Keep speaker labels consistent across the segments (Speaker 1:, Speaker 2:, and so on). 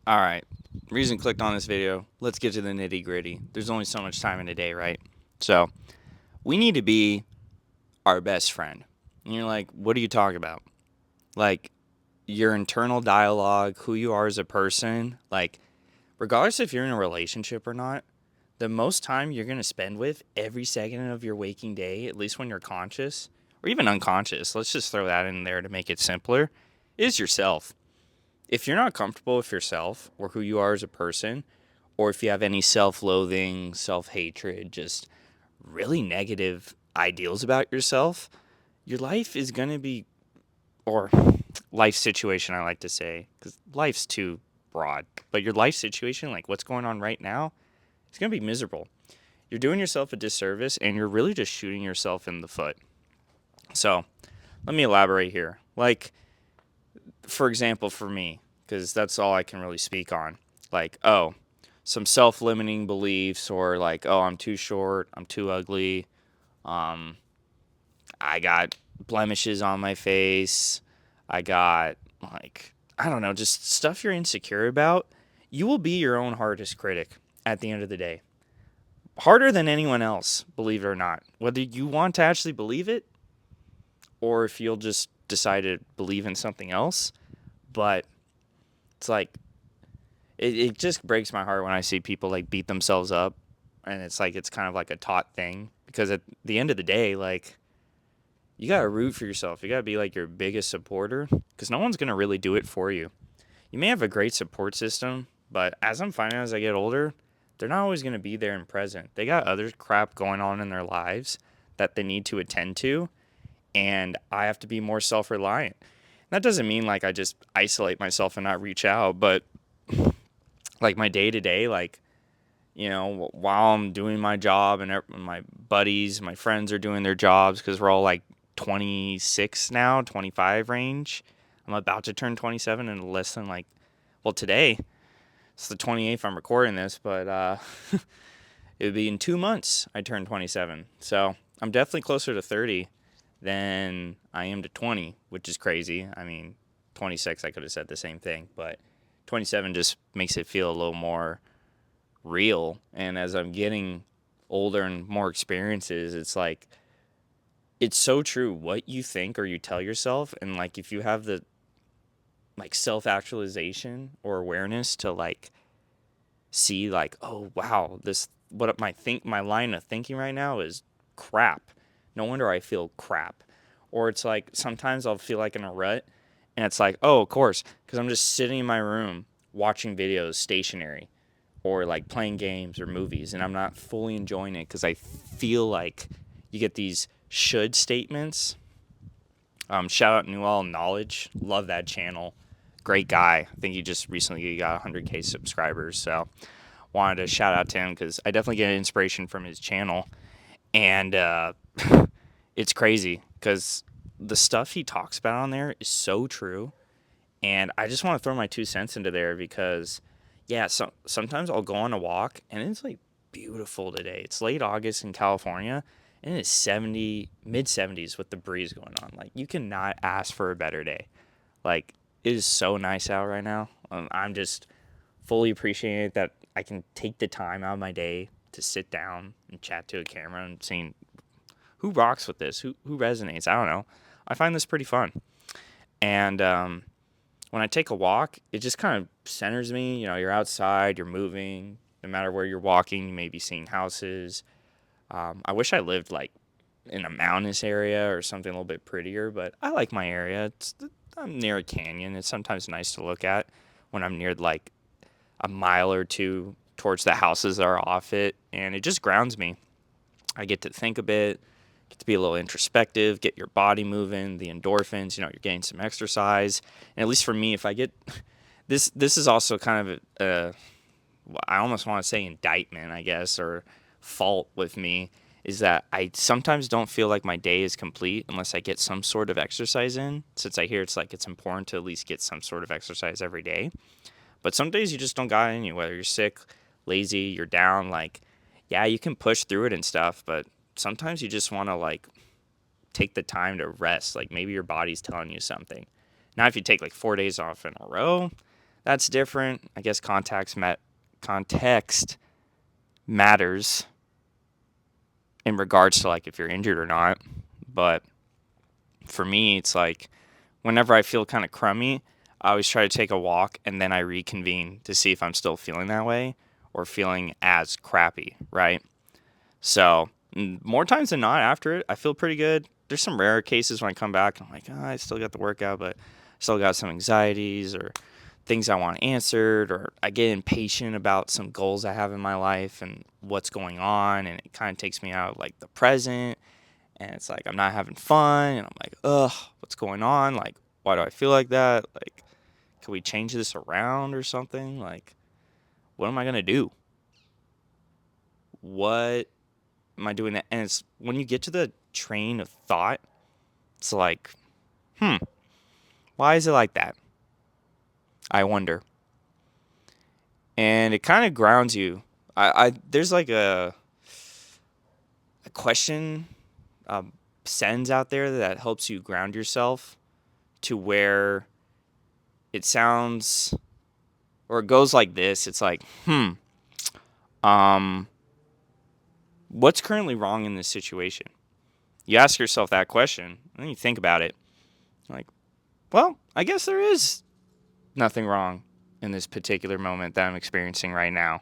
Speaker 1: All right. Reason clicked on this video. Let's get to the nitty gritty. There's only so much time in a day, right? So we need to be our best friend. And you're like, what are you talking about? Like your internal dialogue, who you are as a person, like regardless if you're in a relationship or not, the most time you're going to spend with every second of your waking day, at least when you're conscious or even unconscious, let's just throw that in there to make it simpler, is yourself. If you're not comfortable with yourself or who you are as a person, or if you have any self loathing, self hatred, just really negative ideals about yourself, your life is going to be, or life situation, I like to say, because life's too broad, but your life situation, like what's going on right now, it's going to be miserable. You're doing yourself a disservice and you're really just shooting yourself in the foot. So let me elaborate here. Like, for example, for me, because that's all I can really speak on. Like, oh, some self limiting beliefs, or like, oh, I'm too short, I'm too ugly, um, I got blemishes on my face, I got, like, I don't know, just stuff you're insecure about. You will be your own hardest critic at the end of the day. Harder than anyone else, believe it or not. Whether you want to actually believe it or if you'll just decide to believe in something else. But it's like, it just breaks my heart when I see people like beat themselves up, and it's like it's kind of like a taught thing, because at the end of the day, like, you gotta root for yourself. You gotta be like your biggest supporter, because no one's gonna really do it for you. You may have a great support system, but as I'm finding as I get older, they're not always gonna be there and present. They got other crap going on in their lives that they need to attend to, and I have to be more self reliant. That doesn't mean like I just isolate myself and not reach out, but like my day to day, like, while I'm doing my job and my buddies, my friends are doing their jobs, because we're all like 26 now, 25 range. I'm about to turn 27 in less than like, well, today, it's the 28th I'm recording this, but it would be in 2 months I turn 27. So I'm definitely closer to 30 than I am to 20, which is crazy. I mean, 26, I could have said the same thing, but 27 just makes it feel a little more real. And as I'm getting older and more experiences, it's like, it's so true what you think or you tell yourself. And like, if you have the like self actualization or awareness to like see, like, oh wow, this, what my line of thinking right now is crap. No wonder I feel crap. Or it's like sometimes I'll feel like in a rut, and it's like, oh, of course, because I'm just sitting in my room watching videos stationary, or like playing games or movies, and I'm not fully enjoying it because I feel like you get these should statements. Shout out Newell Knowledge, love that channel, great guy. I think he just recently got 100K subscribers, so wanted to shout out to him because I definitely get inspiration from his channel. And it's crazy because the stuff he talks about on there is so true. And I just want to throw my 2 cents into there because, yeah, sometimes I'll go on a walk and it's like beautiful today. It's late August in California and it's 70, mid 70s with the breeze going on. Like, you cannot ask for a better day. Like, it is so nice out right now. I'm just fully appreciating that I can take the time out of my day to sit down and chat to a camera and seeing who rocks with this, who resonates. I don't know. I find this pretty fun. And when I take a walk, it just kind of centers me. You're outside, you're moving. No matter where you're walking, you may be seeing houses. I wish I lived like in a mountainous area or something a little bit prettier, but I like my area. I'm near a canyon. It's sometimes nice to look at when I'm near like a mile or two towards the houses that are off it, and it just grounds me. I get to think a bit, get to be a little introspective, get your body moving, the endorphins. You're getting some exercise, and at least for me, if I get this is also kind of I almost want to say indictment, I guess, or fault with me, is that I sometimes don't feel like my day is complete unless I get some sort of exercise in. Since I hear it's like it's important to at least get some sort of exercise every day. But some days you just don't got any, whether you're sick, lazy, you're down. Like, yeah, you can push through it and stuff, but sometimes you just want to like take the time to rest. Like, maybe your body's telling you something. Now, if you take like 4 days off in a row, That's different. I guess context matters in regards to like if you're injured or not. But for me, it's like whenever I feel kind of crummy, I always try to take a walk and then I reconvene to see if I'm still feeling that way or feeling as crappy, right? So, more times than not, after it, I feel pretty good. There's some rare cases when I come back, I'm like, I still got the workout, but I still got some anxieties or things I want answered, or I get impatient about some goals I have in my life and what's going on, and it kind of takes me out of like the present, and it's like I'm not having fun, and I'm like, ugh, what's going on? Like, why do I feel like that? Like, can we change this around or something? Like, what am I gonna do? What am I doing that? And it's when you get to the train of thought, it's like, why is it like that? I wonder. And it kind of grounds you. I there's like a question sentence out there that helps you ground yourself to where it sounds or it goes like this. It's like, um, what's currently wrong in this situation? You ask yourself that question, and then you think about it. Like, well, I guess there is nothing wrong in this particular moment that I'm experiencing right now.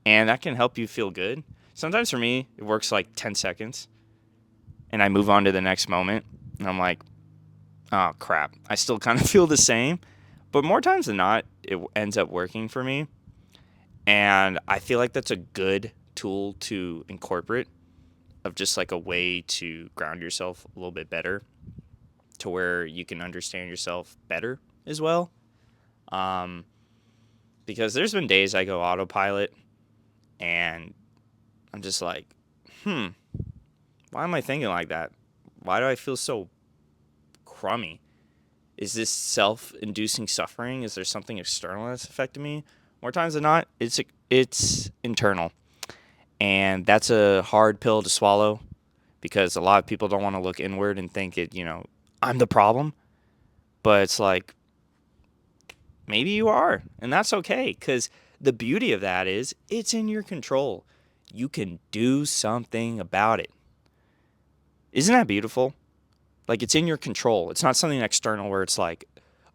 Speaker 1: And that can help you feel good. Sometimes for me, it works like 10 seconds, and I move on to the next moment, and I'm like, oh, crap. I still kind of feel the same. But more times than not, it ends up working for me. And I feel like that's a good tool to incorporate of just like a way to ground yourself a little bit better to where you can understand yourself better as well. Um, because there's been days I go autopilot and I'm just like, why am I thinking like that? Why do I feel so crummy? Is this self-inducing suffering? Is there something external that's affecting me? More times than not, it's internal. And that's a hard pill to swallow because a lot of people don't want to look inward and think I'm the problem. But it's like, maybe you are. And that's okay because the beauty of that is it's in your control. You can do something about it. Isn't that beautiful? Like it's in your control. It's not something external where it's like,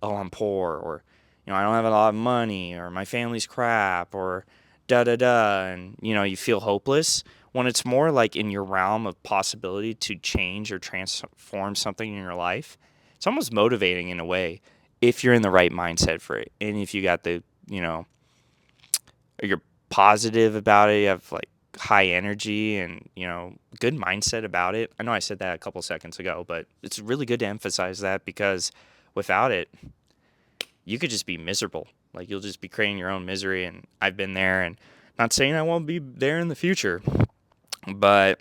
Speaker 1: oh, I'm poor or, I don't have a lot of money or my family's crap or da da da. And, you feel hopeless when it's more like in your realm of possibility to change or transform something in your life. It's almost motivating in a way if you're in the right mindset for it. And if you got you're positive about it, you have like high energy and, good mindset about it. I know I said that a couple seconds ago, but it's really good to emphasize that because without it, you could just be miserable. Like you'll just be creating your own misery. And I've been there and not saying I won't be there in the future, but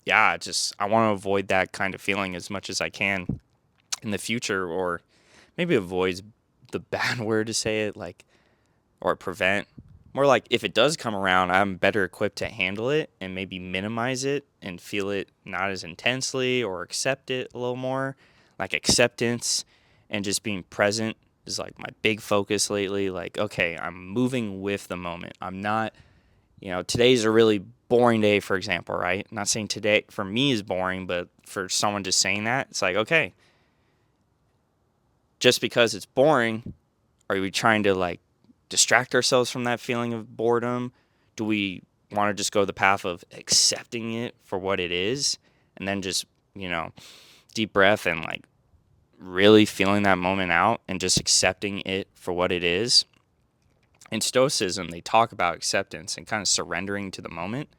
Speaker 1: yeah, I want to avoid that kind of feeling as much as I can in the future, or maybe avoid's the bad word to say it, like, or prevent. More like if it does come around, I'm better equipped to handle it and maybe minimize it and feel it not as intensely or accept it a little more. Like acceptance and just being present is like my big focus lately. Like, okay, I'm moving with the moment. I'm not, today's a really boring day, for example, right? I'm not saying today for me is boring, but for someone just saying that, it's like, okay, just because it's boring, are we trying to like distract ourselves from that feeling of boredom? Do we want to just go the path of accepting it for what it is and then just, deep breath and like really feeling that moment out and just accepting it for what it is? In Stoicism, they talk about acceptance and kind of surrendering to the moment,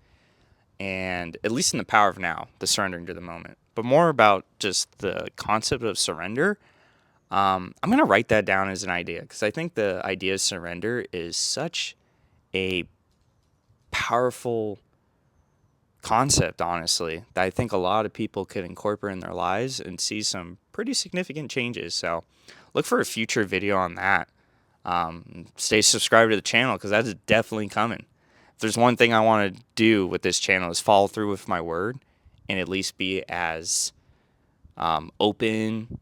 Speaker 1: and at least in the Power of Now, the surrendering to the moment, but more about just the concept of surrender. I'm going to write that down as an idea because I think the idea of surrender is such a powerful concept, honestly, that I think a lot of people could incorporate in their lives and see some pretty significant changes. So look for a future video on that. Stay subscribed to the channel because that is definitely coming. If there's one thing I want to do with this channel is follow through with my word and at least be as open,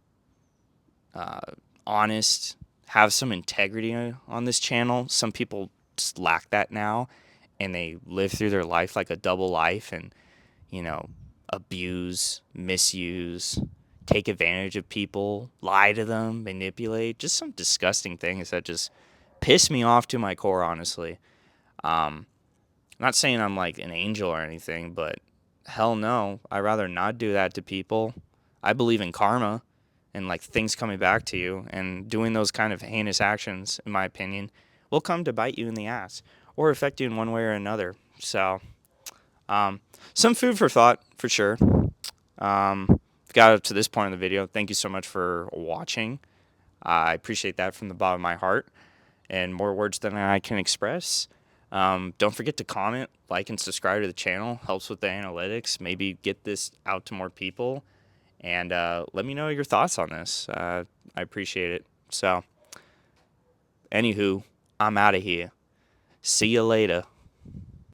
Speaker 1: honest, have some integrity on this channel. Some people just lack that now, and they live through their life like a double life and, you know, abuse, misuse, take advantage of people, lie to them, manipulate, just some disgusting things that just piss me off to my core, honestly. I'm not saying I'm like an angel or anything, but hell no, I'd rather not do that to people. I believe in karma and like things coming back to you, and doing those kind of heinous actions, in my opinion, will come to bite you in the ass or affect you in one way or another. So, um, some food for thought for sure. Got up to this point in the video. Thank you so much for watching. I appreciate that from the bottom of my heart, and more words than I can express. Don't forget to comment, like, and subscribe to the channel. Helps with the analytics. Maybe get this out to more people. And let me know your thoughts on this. I appreciate it. So, anywho, I'm out of here. See you later.